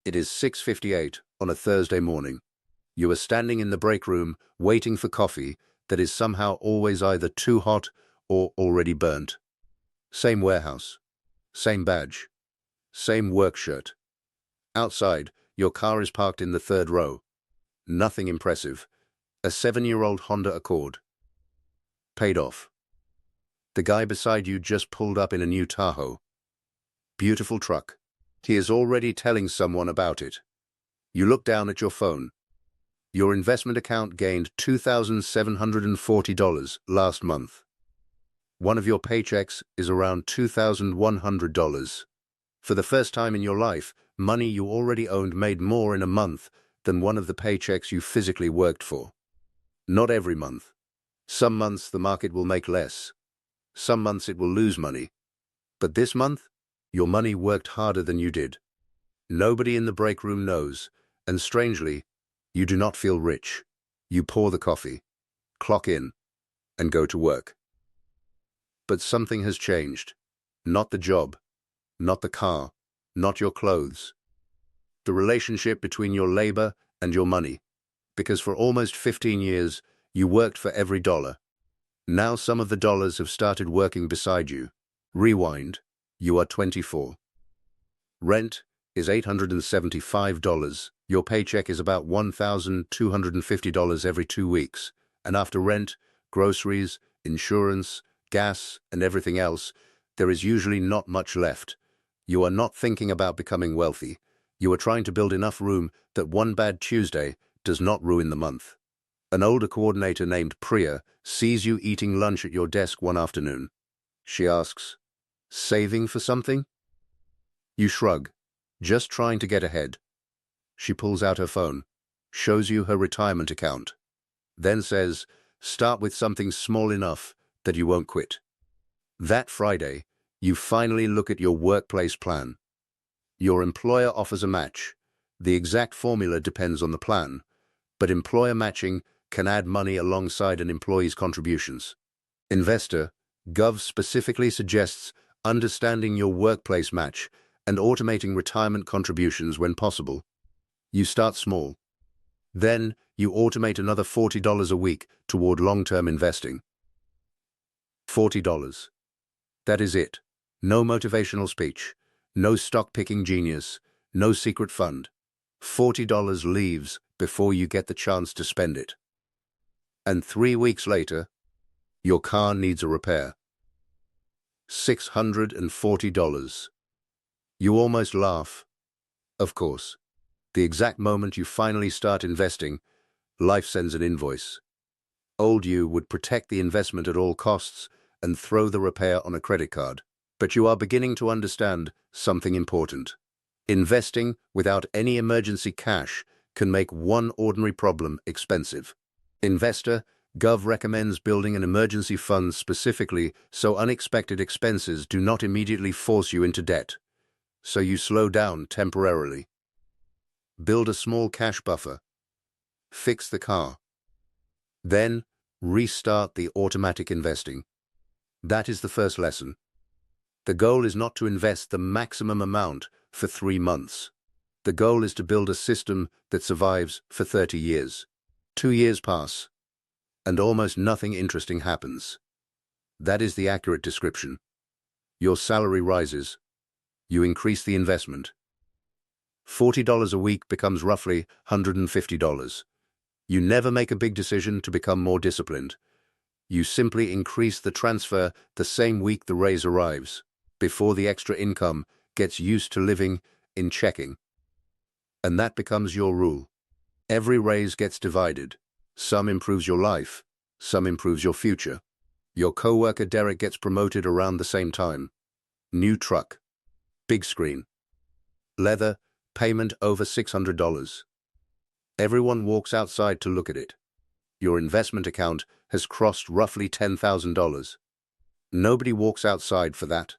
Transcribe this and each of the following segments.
It is 6:58 on a Thursday morning. You are standing in the break room waiting for coffee that is somehow always either too hot or already burnt. Same warehouse, same badge, same work shirt. Outside, your car is parked in the third row. Nothing impressive. A 7-year-old Honda Accord. Paid off. The guy beside you just pulled up in a new Tahoe. Beautiful truck. He is already telling someone about it. You look down at your phone. Your investment account gained $2,740 last month. One of your paychecks is around $2,100. For the first time in your life, money you already owned made more in a month than one of the paychecks you physically worked for. Not every month. Some months the market will make less. Some months it will lose money. But this month, your money worked harder than you did. Nobody in the break room knows, and strangely, you do not feel rich. You pour the coffee, clock in, and go to work. But something has changed. Not the job, not the car, not your clothes. The relationship between your labor and your money. Because for almost 15 years, you worked for every dollar. Now some of the dollars have started working beside you. Rewind. You are 24. Rent is $875. Your paycheck is about $1,250 every 2 weeks. And after rent, groceries, insurance, gas, and everything else, there is usually not much left. You are not thinking about becoming wealthy. You are trying to build enough room that one bad Tuesday does not ruin the month. An older coordinator named Priya sees you eating lunch at your desk one afternoon. She asks, "Saving for something?" You shrug, just trying to get ahead. She pulls out her phone, shows you her retirement account, then says, "Start with something small enough that you won't quit." That Friday, you finally look at your workplace plan. Your employer offers a match. The exact formula depends on the plan, but employer matching can add money alongside an employee's contributions. Investor, Gov specifically suggests understanding your workplace match and automating retirement contributions when possible. You start small. Then you automate another $40 a week toward long-term investing. $40. That is it. No motivational speech, no stock-picking genius, no secret fund. $40 leaves before you get the chance to spend it. And 3 weeks later, your car needs a repair. $640. You almost laugh. Of course, the exact moment you finally start investing, life sends an invoice. Old you would protect the investment at all costs and throw the repair on a credit card. But you are beginning to understand something important. Investing without any emergency cash can make one ordinary problem expensive. Investor, Gov recommends building an emergency fund specifically so unexpected expenses do not immediately force you into debt. So you slow down temporarily. Build a small cash buffer. Fix the car. Then restart the automatic investing. That is the first lesson. The goal is not to invest the maximum amount for 3 months. The goal is to build a system that survives for 30 years. 2 years pass, and almost nothing interesting happens. That is the accurate description. Your salary rises. You increase the investment. $40 a week becomes roughly $150. You never make a big decision to become more disciplined. You simply increase the transfer the same week the raise arrives, before the extra income gets used to living in checking. And that becomes your rule. Every raise gets divided. Some improves your life, some improves your future. Your coworker Derek gets promoted around the same time. New truck. Big screen. Leather, payment over $600. Everyone walks outside to look at it. Your investment account has crossed roughly $10,000. Nobody walks outside for that.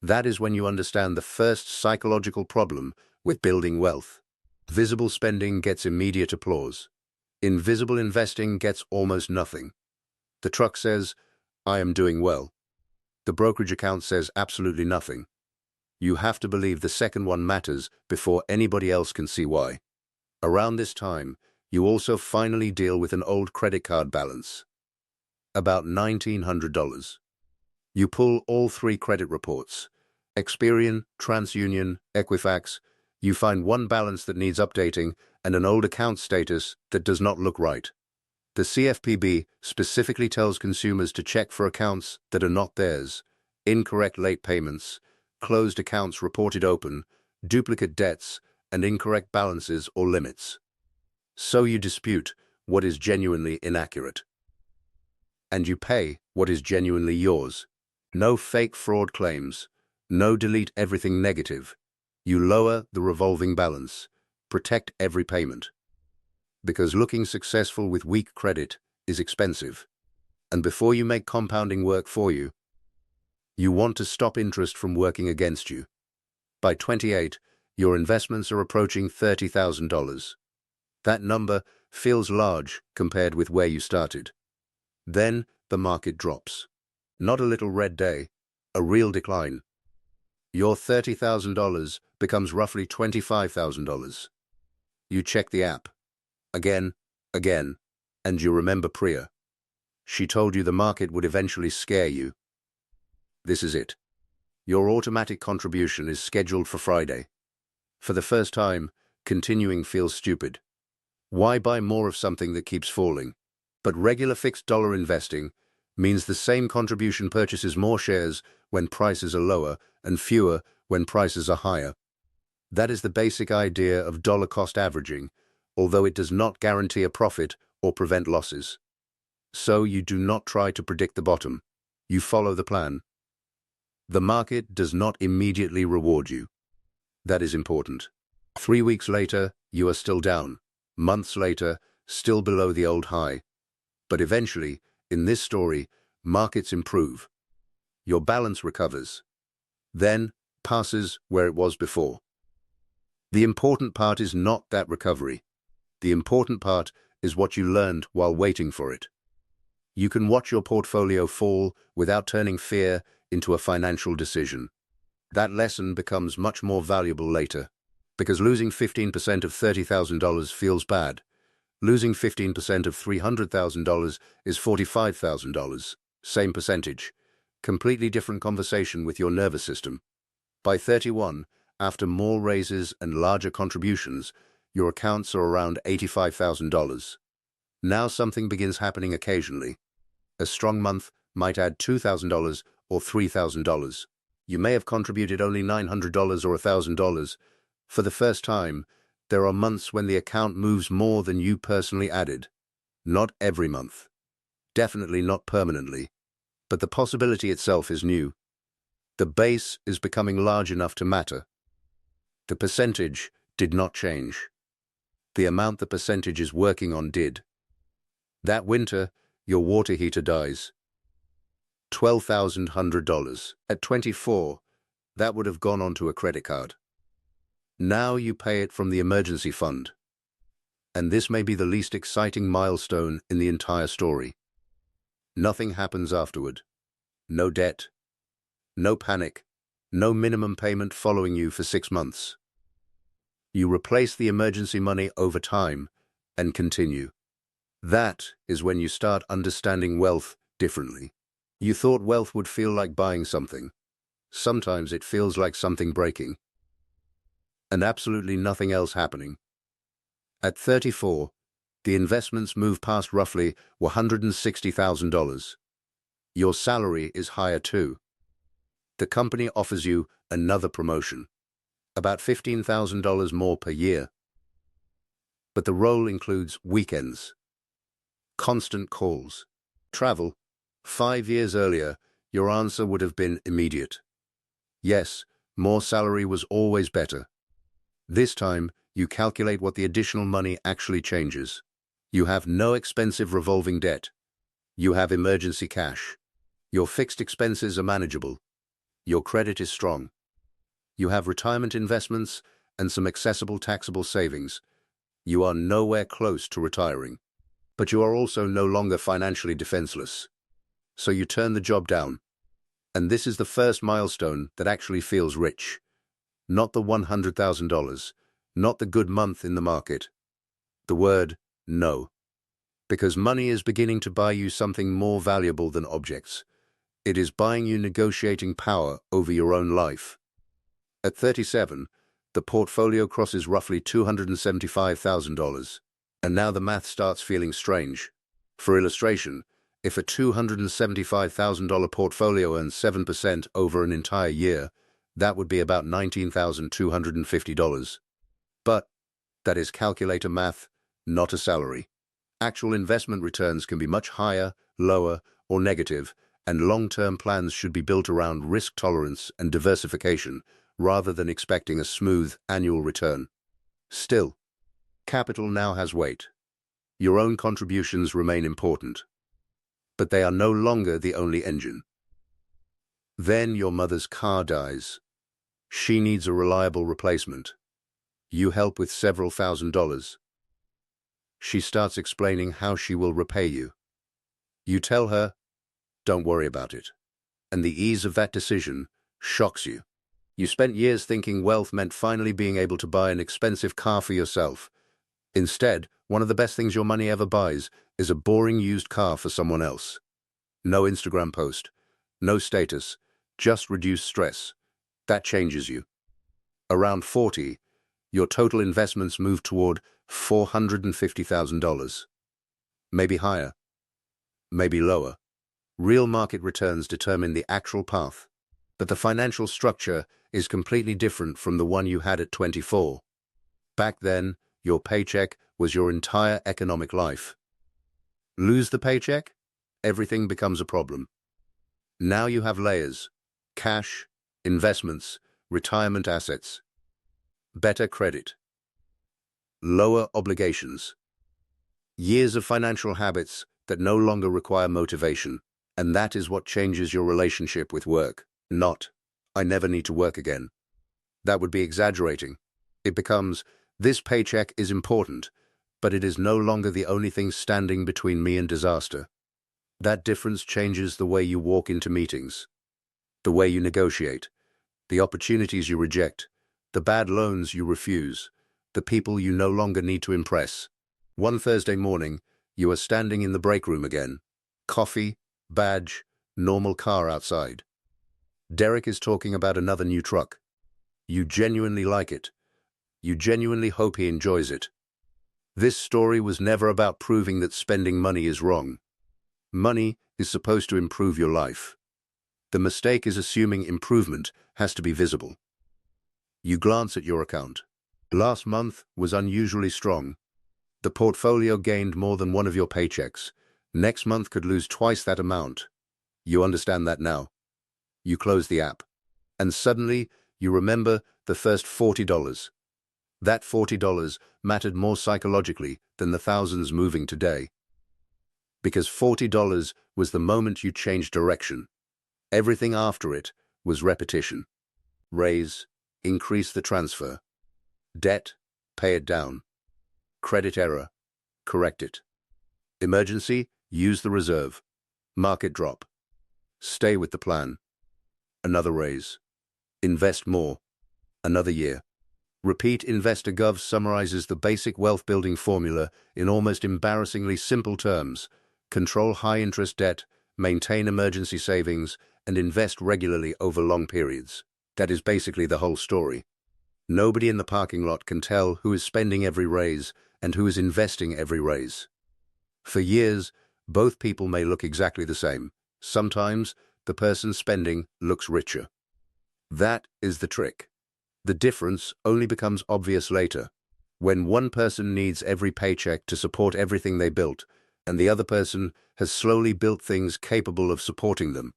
That is when you understand the first psychological problem with building wealth. Visible spending gets immediate applause. Invisible investing gets almost nothing. The truck says, "I am doing well." The brokerage account says absolutely nothing. You have to believe the second one matters before anybody else can see why. Around this time, you also finally deal with an old credit card balance. About $1,900. You pull all 3 credit reports. Experian, TransUnion, Equifax. You find one balance that needs updating and an old account status that does not look right. The CFPB specifically tells consumers to check for accounts that are not theirs, incorrect late payments, closed accounts reported open, duplicate debts, and incorrect balances or limits. So you dispute what is genuinely inaccurate. And you pay what is genuinely yours. No fake fraud claims. No delete everything negative. You lower the revolving balance. Protect every payment. Because looking successful with weak credit is expensive. And before you make compounding work for you, you want to stop interest from working against you. By 28, your investments are approaching $30,000. That number feels large compared with where you started. Then the market drops. Not a little red day, a real decline. Your $30,000 becomes roughly $25,000. You check the app. Again, and you remember Priya. She told you the market would eventually scare you. This is it. Your automatic contribution is scheduled for Friday. For the first time, continuing feels stupid. Why buy more of something that keeps falling? But regular fixed dollar investing means the same contribution purchases more shares when prices are lower and fewer when prices are higher. That is the basic idea of dollar cost averaging, although it does not guarantee a profit or prevent losses. So you do not try to predict the bottom. You follow the plan. The market does not immediately reward you. That is important. 3 weeks later, you are still down. Months later, still below the old high. But eventually, in this story, markets improve. Your balance recovers. Then, passes where it was before. The important part is not that recovery. The important part is what you learned while waiting for it. You can watch your portfolio fall without turning fear into a financial decision. That lesson becomes much more valuable later, because losing 15% of $30,000 feels bad. Losing 15% of $300,000 is $45,000. Same percentage. Completely different conversation with your nervous system. By 31, after more raises and larger contributions, your accounts are around $85,000. Now something begins happening occasionally. A strong month might add $2,000 or $3,000. You may have contributed only $900 or $1,000. For the first time, there are months when the account moves more than you personally added. Not every month. Definitely not permanently. But the possibility itself is new. The base is becoming large enough to matter. The percentage did not change. The amount the percentage is working on did. That winter, your water heater dies. $12,100. At 24, that would have gone onto a credit card. Now you pay it from the emergency fund. And this may be the least exciting milestone in the entire story. Nothing happens afterward. No debt. No panic. No minimum payment following you for 6 months. You replace the emergency money over time and continue. That is when you start understanding wealth differently. You thought wealth would feel like buying something. Sometimes it feels like something breaking. And absolutely nothing else happening. At 34, the investments move past roughly $160,000. Your salary is higher too. The company offers you another promotion, about $15,000 more per year. But the role includes weekends, constant calls, travel. 5 years earlier, your answer would have been immediate. Yes, more salary was always better. This time, you calculate what the additional money actually changes. You have no expensive revolving debt. You have emergency cash. Your fixed expenses are manageable. Your credit is strong. You have retirement investments and some accessible taxable savings. You are nowhere close to retiring. But you are also no longer financially defenseless. So you turn the job down. And this is the first milestone that actually feels rich. Not the $100,000, not the good month in the market. The word no. Because money is beginning to buy you something more valuable than objects. It is buying you negotiating power over your own life. At 37, the portfolio crosses roughly $275,000. And now the math starts feeling strange. For illustration, if a $275,000 portfolio earns 7% over an entire year, that would be about $19,250. But that is calculator math, not a salary. Actual investment returns can be much higher, lower, or negative, and long-term plans should be built around risk tolerance and diversification rather than expecting a smooth annual return. Still, capital now has weight. Your own contributions remain important, but they are no longer the only engine. Then your mother's car dies. She needs a reliable replacement. You help with several $1,000s. She starts explaining how she will repay you. You tell her, don't worry about it. And the ease of that decision shocks you. You spent years thinking wealth meant finally being able to buy an expensive car for yourself. Instead, one of the best things your money ever buys is a boring used car for someone else. No Instagram post, no status, just reduced stress. That changes you. Around 40, your total investments move toward $450,000. Maybe higher, maybe lower. Real market returns determine the actual path, but the financial structure is completely different from the one you had at 24. Back then, your paycheck was your entire economic life. Lose the paycheck? Everything becomes a problem. Now you have layers: cash, investments, retirement assets, better credit, lower obligations, years of financial habits that no longer require motivation. And that is what changes your relationship with work. Not, I never need to work again. That would be exaggerating. It becomes, this paycheck is important, but it is no longer the only thing standing between me and disaster. That difference changes the way you walk into meetings, the way you negotiate, the opportunities you reject, the bad loans you refuse, the people you no longer need to impress. One Thursday morning, you are standing in the break room again. Coffee, badge, normal car outside. Derek is talking about another new truck. You genuinely like it. You genuinely hope he enjoys it. This story was never about proving that spending money is wrong. Money is supposed to improve your life. The mistake is assuming improvement has to be visible. You glance at your account. Last month was unusually strong. The portfolio gained more than one of your paychecks. Next month could lose twice that amount. You understand that now. You close the app. And suddenly, you remember the first $40. That $40 mattered more psychologically than the thousands moving today. Because $40 was the moment you changed direction. Everything after it was repetition. Raise, increase the transfer. Debt, pay it down. Credit error, correct it. Emergency, use the reserve. Market drop. Stay with the plan. Another raise. Invest more. Another year. Repeat. InvestorGov summarizes the basic wealth-building formula in almost embarrassingly simple terms. Control high-interest debt, maintain emergency savings, and invest regularly over long periods. That is basically the whole story. Nobody in the parking lot can tell who is spending every raise and who is investing every raise. For years, both people may look exactly the same. Sometimes, the person spending looks richer. That is the trick. The difference only becomes obvious later, when one person needs every paycheck to support everything they built, and the other person has slowly built things capable of supporting them.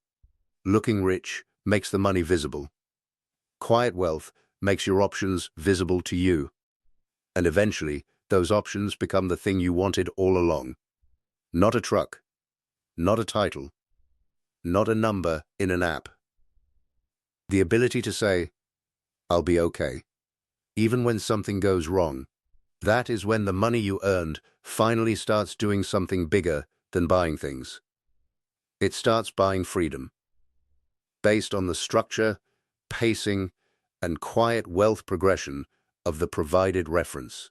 Looking rich makes the money visible. Quiet wealth makes your options visible to you. And eventually, those options become the thing you wanted all along. Not a truck, not a title, not a number in an app. The ability to say, I'll be okay, even when something goes wrong. That is when the money you earned finally starts doing something bigger than buying things. It starts buying freedom. Based on the structure, pacing, and quiet wealth progression of the provided reference.